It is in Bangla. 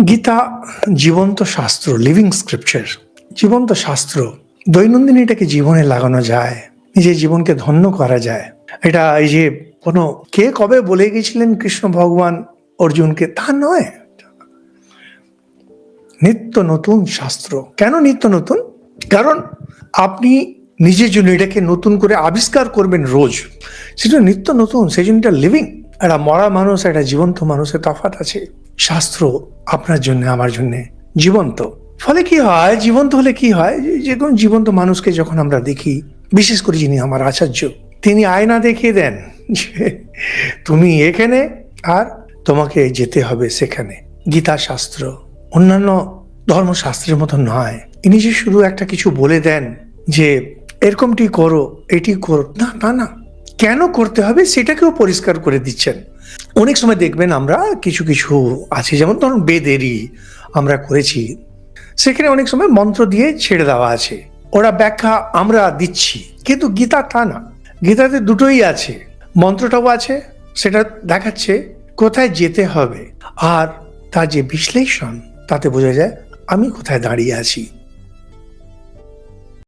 গীতা জীবন্ত শাস্ত্র, লিভিং স্ক্রিপচার, জীবন্ত শাস্ত্র। দৈনন্দিন এটাকে জীবনে লাগানো যায়, নিজের জীবনকে ধন্য করা যায়। এটা এই যে কোনো কে কবে বলে গেছিলেন কৃষ্ণ ভগবান অর্জুনকে, তা নয়। নিত্য নতুন শাস্ত্র। কেন নিত্য নতুন? কারণ আপনি নিজের জন্য এটাকে নতুন করে আবিষ্কার করবেন রোজ, সেটা নিত্য নতুন, সেই জন্য এটা লিভিং। একটা মরা মানুষ, একটা জীবন্ত মানুষের তফাৎ আছে। শাস্ত্র আপনার জন্য, আমার জন্য জীবন্ত। ফলে কি হয়, জীবন্ত হলে কি হয়, যে কোনো জীবন্ত মানুষকে যখন আমরা দেখি, বিশেষ করে যিনি আমার আচার্য, তিনি আয়না দেখিয়ে দেন যে তুমি এখানে আর তোমাকে যেতে হবে সেখানে। গীতা শাস্ত্র অন্যান্য ধর্মশাস্ত্রের মতো নয়। ইনি যে শুধু একটা কিছু বলে দেন যে এরকমটি করো, এটি করো, না না না, কেন করতে হবে সেটাকেও পরিষ্কার করে দিচ্ছেন। অনেক সময় দেখবেন আমরা কিছু কিছু আছে, যেমন ধরুন বেদেরই আমরা করেছি, সেখানে অনেক সময় মন্ত্র দিয়ে ছেড়ে দেওয়া আছে, ওরা ব্যাখ্যা আমরা দিচ্ছি। কিন্তু গীতা তা না, গীতাতে দুটোই আছে, মন্ত্রটাও আছে, সেটা দেখাচ্ছে কোথায় যেতে হবে, আর তার যে বিশ্লেষণ, তাতে বোঝা যায় আমি কোথায় দাঁড়িয়ে আছি।